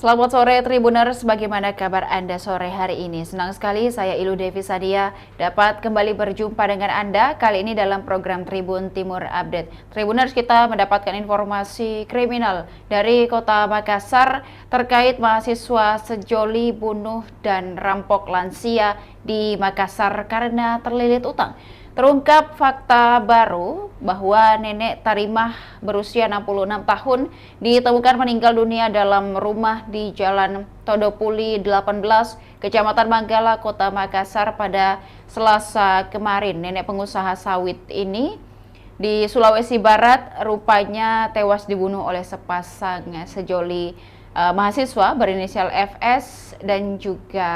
Selamat sore Tribuners, bagaimana kabar Anda sore hari ini? Senang sekali saya Ilu Devi Sadia dapat kembali berjumpa dengan Anda kali ini dalam program Tribun Timur Update. Tribuners, kita mendapatkan informasi kriminal dari Kota Makassar terkait mahasiswa sejoli bunuh dan rampok lansia di Makassar karena terlilit utang. Terungkap fakta baru bahwa nenek Tarimah berusia 66 tahun ditemukan meninggal dunia dalam rumah di Jalan Todopuli 18, Kecamatan Manggala, Kota Makassar pada Selasa kemarin. Nenek pengusaha sawit ini di Sulawesi Barat rupanya tewas dibunuh oleh sepasang sejoli mahasiswa berinisial FS dan juga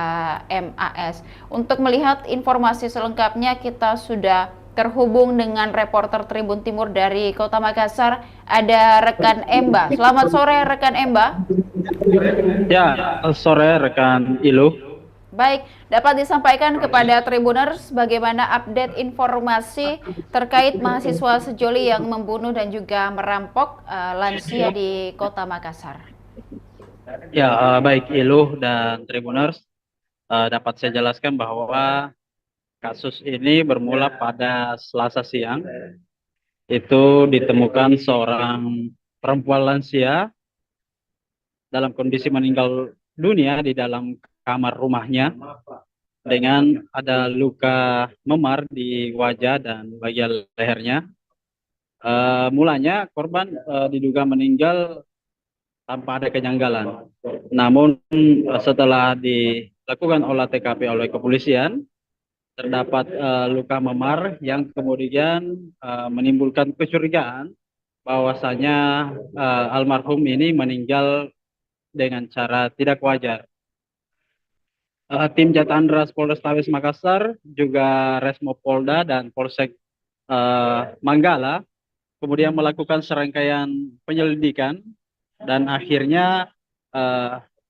MAS. Untuk melihat informasi selengkapnya kita sudah terhubung dengan reporter Tribun Timur dari Kota Makassar, ada rekan Emba. Selamat sore rekan Emba. Ya, sore rekan Ilu. Baik, dapat disampaikan kepada Tribuners bagaimana update informasi terkait mahasiswa sejoli yang membunuh dan juga merampok lansia di Kota Makassar. Ya, baik Ilu dan Tribuners, dapat saya jelaskan bahwa kasus ini bermula pada Selasa siang. Itu ditemukan seorang perempuan lansia dalam kondisi meninggal dunia di dalam kamar rumahnya dengan ada luka memar di wajah dan bagian lehernya. Mulanya korban diduga meninggal tanpa ada kejanggalan. Namun setelah dilakukan olah TKP oleh kepolisian, terdapat luka memar yang kemudian menimbulkan kecurigaan bahwasanya almarhum ini meninggal dengan cara tidak wajar. Tim Jatandras Polrestabes Makassar, juga Resmo Polda dan Polsek Manggala kemudian melakukan serangkaian penyelidikan dan akhirnya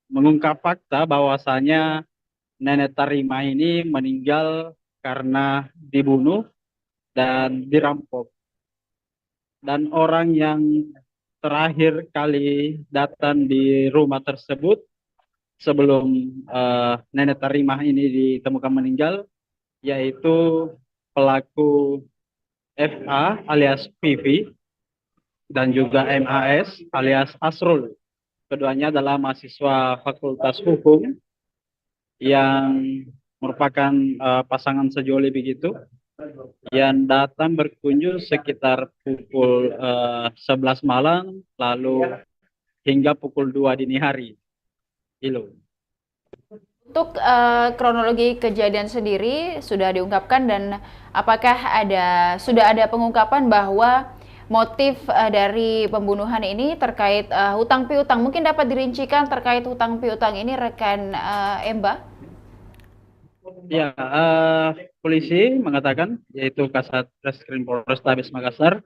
mengungkap fakta bahwasanya Nenek Tarimah ini meninggal karena dibunuh dan dirampok. Dan orang yang terakhir kali datang di rumah tersebut sebelum Nenek Tarimah ini ditemukan meninggal, yaitu pelaku FA alias Vivi dan juga MAS alias Asrul. Keduanya adalah mahasiswa Fakultas Hukum yang merupakan pasangan sejoli begitu, yang datang berkunjung sekitar pukul 11 malam lalu hingga pukul 2 dini hari. Ilu. Untuk kronologi kejadian sendiri sudah diungkapkan dan apakah sudah ada pengungkapan bahwa motif dari pembunuhan ini terkait hutang piutang? Mungkin dapat dirincikan terkait hutang piutang ini rekan Emba? Ya, polisi mengatakan yaitu Kasat Reskrim Polrestabes Makassar,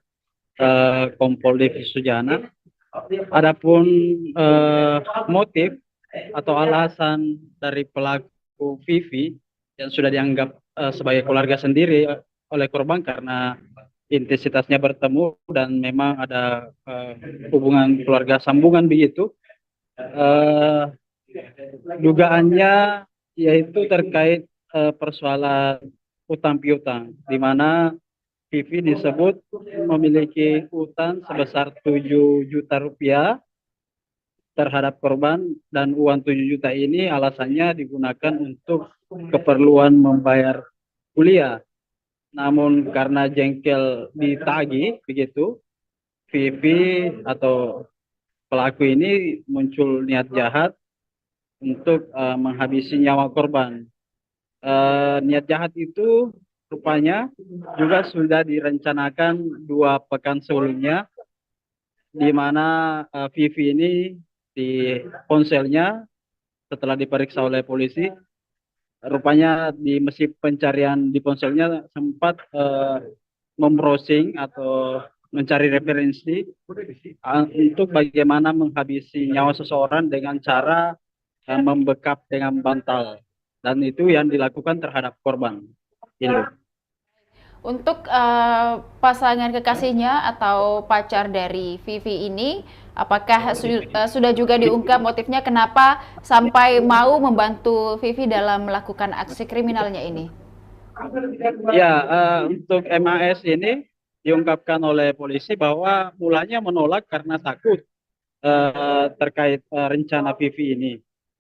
Kompol Devi Sujana. Adapun motif atau alasan dari pelaku Vivi yang sudah dianggap sebagai keluarga sendiri oleh korban karena intensitasnya bertemu dan memang ada hubungan keluarga sambungan begitu. Dugaannya yaitu terkait persoalan utang piutang, di mana Vivi disebut memiliki utang sebesar 7 juta rupiah terhadap korban, dan uang 7 juta ini alasannya digunakan untuk keperluan membayar kuliah. Namun karena jengkel ditagih begitu, Vivi atau pelaku ini muncul niat jahat untuk menghabisi nyawa korban. Niat jahat itu rupanya juga sudah direncanakan 2 pekan sebelumnya, di mana Vivi ini di ponselnya setelah diperiksa oleh polisi, rupanya di mesin pencarian di ponselnya sempat membrowsing atau mencari referensi untuk bagaimana menghabisi nyawa seseorang dengan cara membekap dengan bantal, dan itu yang dilakukan terhadap korban. Untuk pasangan kekasihnya atau pacar dari Vivi ini Apakah sudah juga diungkap motifnya kenapa sampai mau membantu Vivi dalam melakukan aksi kriminalnya ini? Ya, untuk MAS ini diungkapkan oleh polisi bahwa mulanya menolak karena takut terkait rencana Vivi ini.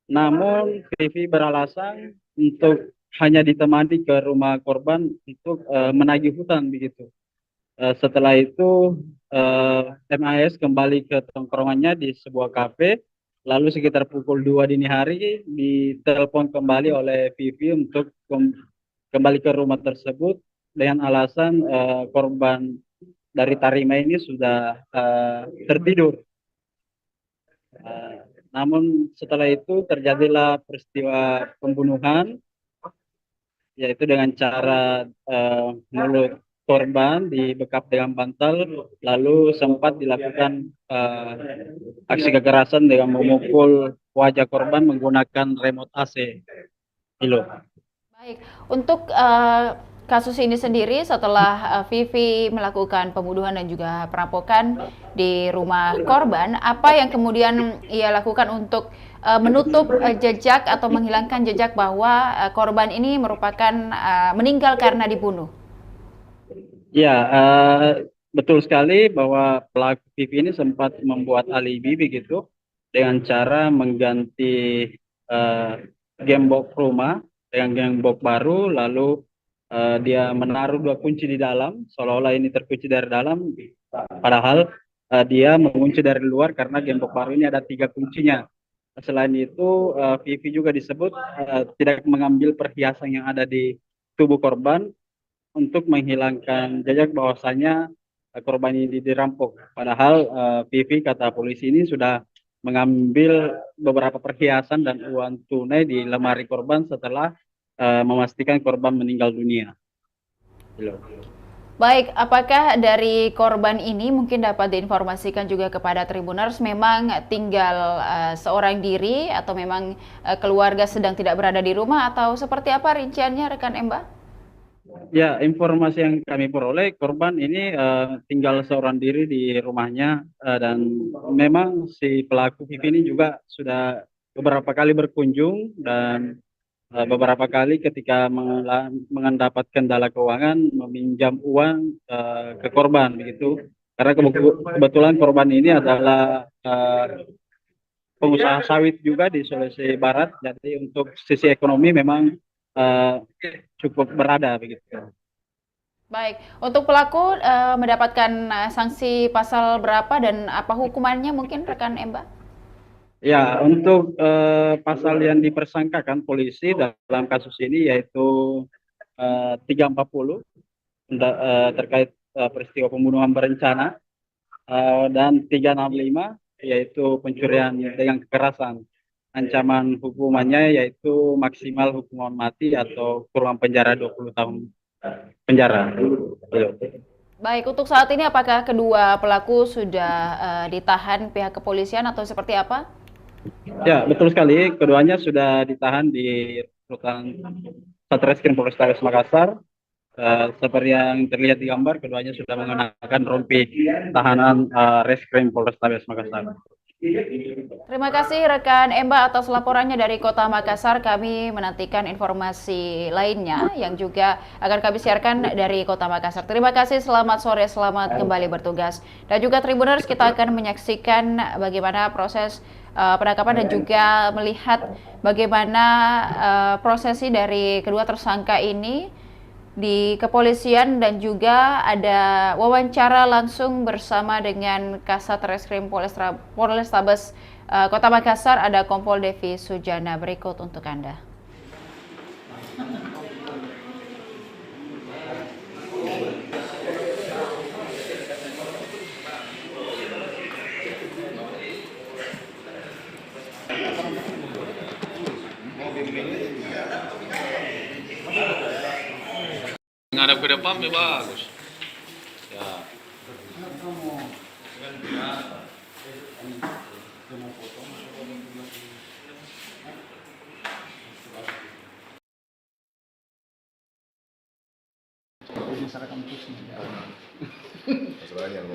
Namun Vivi beralasan untuk hanya ditemani ke rumah korban untuk menagih hutang begitu. Setelah itu MAS kembali ke tongkrongannya di sebuah kafe. Lalu sekitar pukul 2 dini hari ditelepon kembali oleh Vivi untuk kembali ke rumah tersebut dengan alasan korban dari Tarima ini sudah tertidur. Namun setelah itu terjadilah peristiwa pembunuhan, yaitu dengan cara mulut korban dibekap dengan bantal, lalu sempat dilakukan aksi kekerasan dengan memukul wajah korban menggunakan remote AC. Hilo. Baik, untuk kasus ini sendiri setelah Vivi melakukan pembunuhan dan juga perampokan di rumah korban, apa yang kemudian ia lakukan untuk menutup jejak atau menghilangkan jejak bahwa korban ini merupakan meninggal karena dibunuh? Ya, betul sekali bahwa pelaku Vivi ini sempat membuat alibi begitu dengan cara mengganti uh, gembok rumah dengan gembok baru, lalu dia menaruh dua kunci di dalam, seolah-olah ini terkunci dari dalam, padahal dia mengunci dari luar karena gembok baru ini ada tiga kuncinya. Selain itu, Vivi juga disebut tidak mengambil perhiasan yang ada di tubuh korban untuk menghilangkan jejak bahwasanya korban ini dirampok. Padahal Vivi kata polisi ini sudah mengambil beberapa perhiasan dan uang tunai di lemari korban setelah memastikan korban meninggal dunia. Gitu. Baik, apakah dari korban ini mungkin dapat diinformasikan juga kepada Tribuners memang tinggal seorang diri atau memang keluarga sedang tidak berada di rumah atau seperti apa rinciannya rekan Emba? Ya, informasi yang kami peroleh, korban ini tinggal seorang diri di rumahnya dan memang si pelaku Vivi ini juga sudah beberapa kali berkunjung dan beberapa kali ketika mendapat kendala keuangan meminjam uang ke korban begitu. Karena kebetulan korban ini adalah pengusaha sawit juga di Sulawesi Barat, jadi untuk sisi ekonomi memang uh, cukup berada begitu. Baik, untuk pelaku mendapatkan sanksi pasal berapa dan apa hukumannya mungkin rekan Emba? Ya, untuk pasal yang dipersangkakan polisi dalam kasus ini yaitu 340 terkait peristiwa pembunuhan berencana dan 365 yaitu pencurian dengan kekerasan. Ancaman hukumannya yaitu maksimal hukuman mati atau kurungan penjara 20 tahun penjara. Baik, untuk saat ini apakah kedua pelaku sudah ditahan pihak kepolisian atau seperti apa? Ya, betul sekali. Keduanya sudah ditahan di rutan Satreskrim Polrestabes Makassar. Seperti yang terlihat di gambar, keduanya sudah mengenakan rompi tahanan Reskrim Polrestabes Makassar. Terima kasih rekan Emba atas laporannya dari Kota Makassar. Kami menantikan informasi lainnya yang juga akan kami siarkan dari Kota Makassar. Terima kasih, selamat sore, selamat kembali bertugas. Dan juga Tribuners, kita akan menyaksikan bagaimana proses penangkapan dan juga melihat bagaimana prosesi dari kedua tersangka ini di kepolisian dan juga ada wawancara langsung bersama dengan Kasat Reskrim Polrestabes Kota Makassar, ada Kompol Devi Sujana. Berikut untuk Anda. Ngadap ke depan ya bagus. Ya.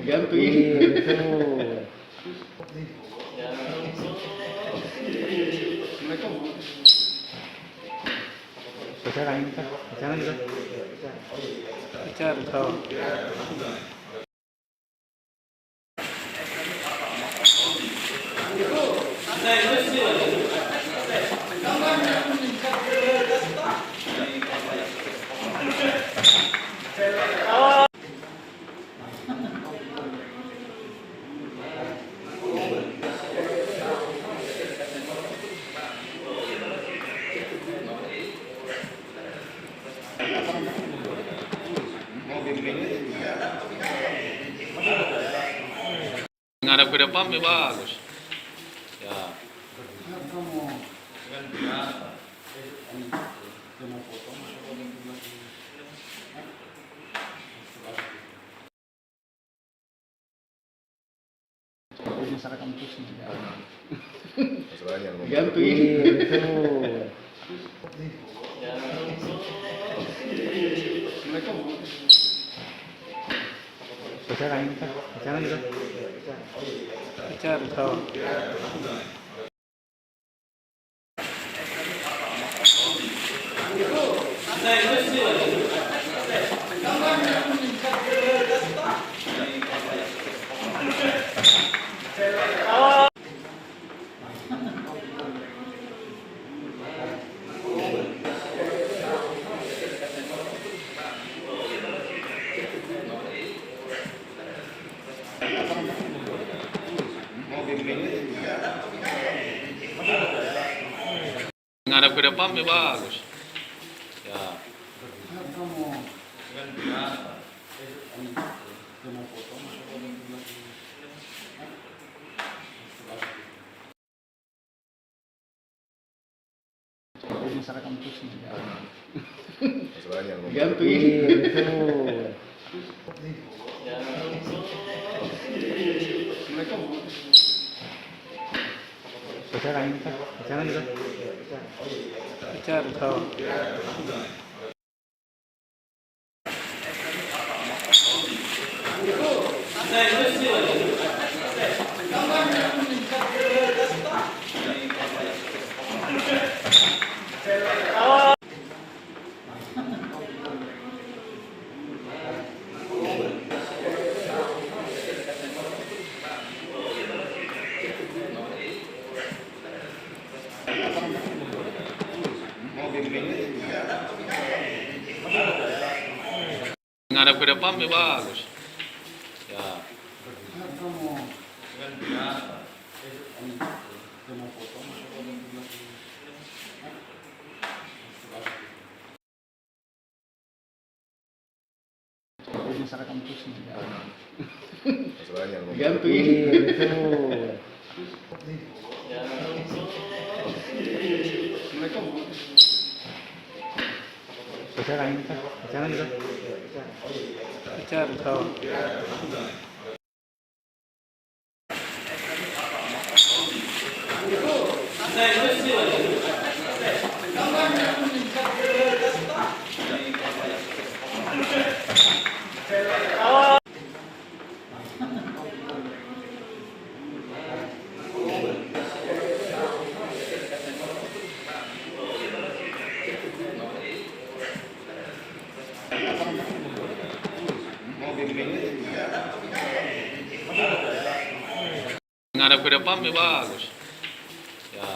Gantung ini. Ngadap ke depan ya bagus. Ya. Ngadap ke depan ya bagus. Ya. Ngadap ke depan ya bagus. Ya. Ngadap ke depan ya bagus. Ya.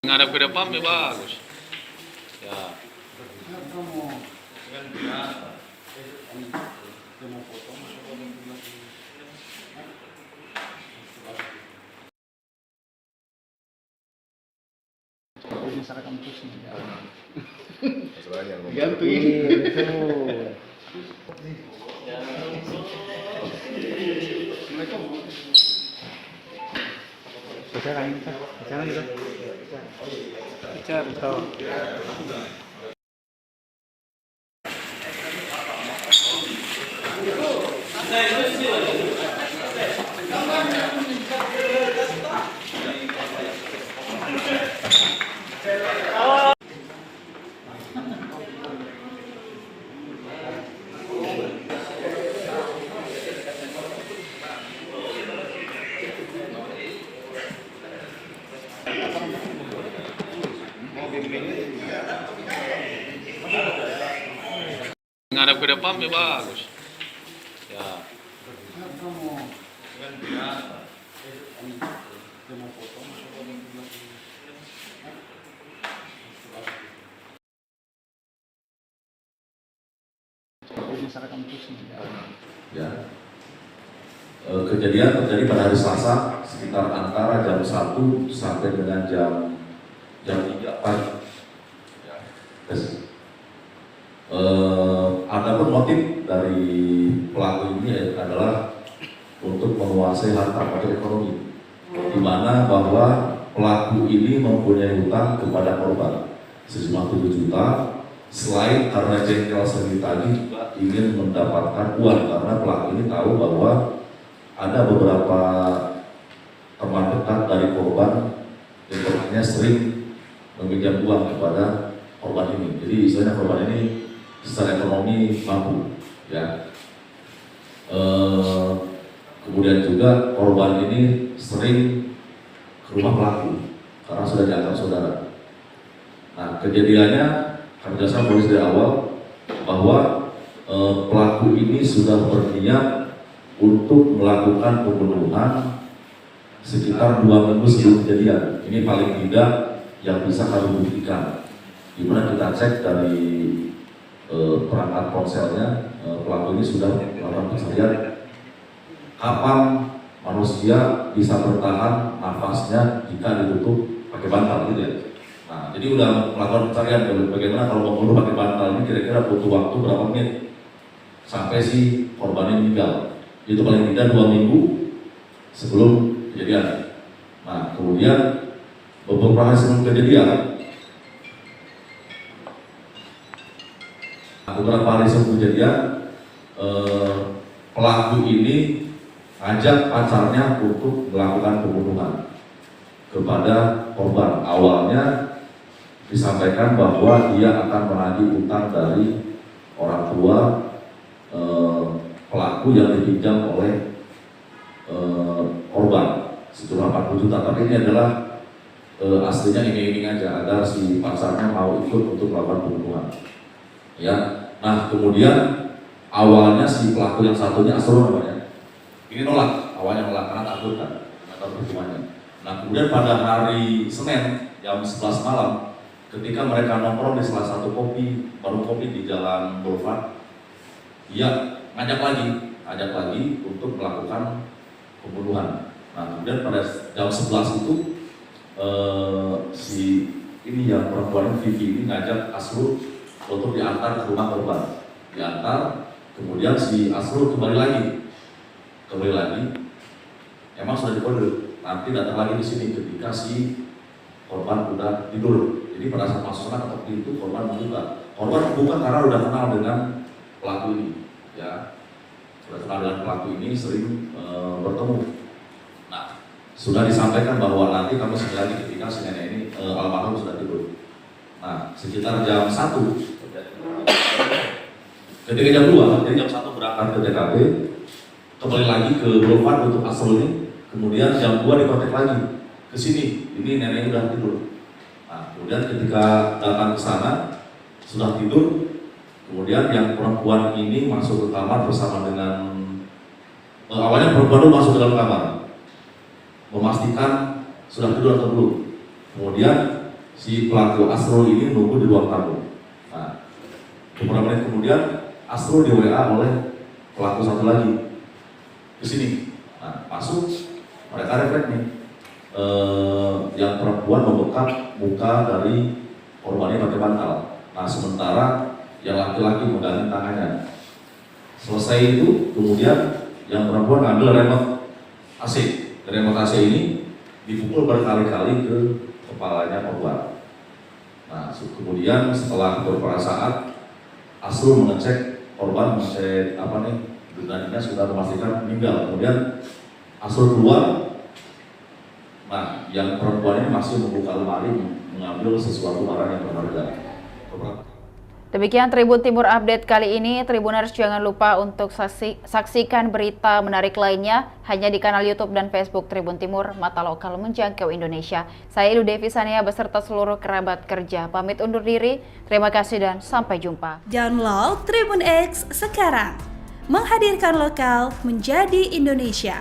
Ngadap ke depan ya bagus. Ya. Ngadap ke depan ya bagus. Ya. Ya. Kejadian terjadi pada hari Selasa sekitar antara jam 1 sampai dengan jam 3 pagi. Ya. Adapun motif dari pelaku ini adalah untuk menguasai harta atau ekonomi, di mana bahwa pelaku ini mempunyai hutang kepada korban sejumlah 7 juta. Selain karena jengkel sering tadi juga ingin mendapatkan uang, karena pelaku ini tahu bahwa ada beberapa teman dekat dari korban yang korbannya sering meminjam uang kepada korban ini. Jadi istilahnya korban ini secara ekonomi mampu, ya. Kemudian juga korban ini sering ke rumah pelaku karena sudah dianggap saudara. Nah, kejadiannya kami jelaskan polisi dari awal bahwa pelaku ini sudah berniat untuk melakukan pembunuhan sekitar 2 minggu sebelum kejadian. Ini paling tidak yang bisa kami buktikan. Dimana kita cek dari perangkat ponselnya, pelaku ini sudah melakukan pencarian kapan manusia bisa bertahan nafasnya jika ditutup pakai bantal, gitu ya. Nah, jadi udah melakukan pencarian bagaimana kalau membunuh pakai bantal ini kira-kira butuh waktu berapa menit sampai si korbannya meninggal. Itu paling tidak 2 minggu sebelum kejadian. Nah, kemudian beberapa hari sebelum kejadian, pelaku ini ajak pacarnya untuk melakukan pembunuhan kepada korban. Awalnya disampaikan bahwa dia akan menagih utang dari orang tua pelaku yang dipinjam oleh korban sejumlah 40 juta. Tapi ini adalah aslinya iming-iming aja agar si pacarnya mau ikut untuk melakukan pembunuhan. Ya, nah kemudian awalnya si pelaku yang satunya Asrul namanya, ini nolak, awalnya nolak karena takut kan, atau pertemuannya. Nah kemudian pada hari Senin jam 11 malam, ketika mereka nongkrong di salah satu warung kopi di Jalan Boulevard, dia ajak lagi untuk melakukan pembunuhan. Nah kemudian pada jam 11 itu si ini yang perempuan Vivi ini ngajak Asrul untuk diantar ke rumah korban. Diantar, kemudian si Asrul kembali lagi. Emang sudah dikode, nanti datang lagi di sini ketika si korban udah tidur. Jadi pada saat masuk sana ketok pintu, korban membuka. Korban membuka karena udah kenal dengan pelaku ini, ya. Sudah kenal dengan pelaku ini, sering bertemu. Nah, sudah disampaikan bahwa nanti kamu sekali lagi ketika si nenek ini almarhum sudah tidur. Nah, sekitar jam 1, ketika jam 2, jadi jam 1 berangkat ke TKP, kembali lagi ke Boulevard untuk Asrul ini. Kemudian jam 2 dikontak lagi ke sini, ini nenek udah tidur. Nah, kemudian ketika datang ke sana sudah tidur, kemudian yang perempuan ini masuk ke kamar bersama dengan awalnya perempuan itu masuk ke dalam kamar, memastikan sudah tidur atau belum. Kemudian si pelaku Asrul ini nunggu di ruang tamu. Nah, beberapa menit kemudian Asrul di WA oleh pelaku satu lagi ke sini. Nah, masuk, mereka refleks nih. Yang perempuan membekap muka dari korban ini pakai bantal. Nah, sementara yang laki-laki megang tangannya. Selesai itu, kemudian yang perempuan ambil remote AC. Remote AC ini dipukul berkali-kali ke kepalanya korban. Nah, kemudian setelah beberapa saat, Asrul mengecek korban, mengecek dengannya sudah memastikan meninggal. Kemudian Asrul keluar. Nah, yang perempuan ini masih membuka lemari mengambil sesuatu barang yang berharga. Demikian Tribun Timur Update kali ini. Tribuners jangan lupa untuk saksikan berita menarik lainnya hanya di kanal YouTube dan Facebook Tribun Timur, mata lokal menjangkau Indonesia. Saya Ilu Devi Sania beserta seluruh kerabat kerja pamit undur diri. Terima kasih dan sampai jumpa. Download Tribun X sekarang. Menghadirkan lokal menjadi Indonesia.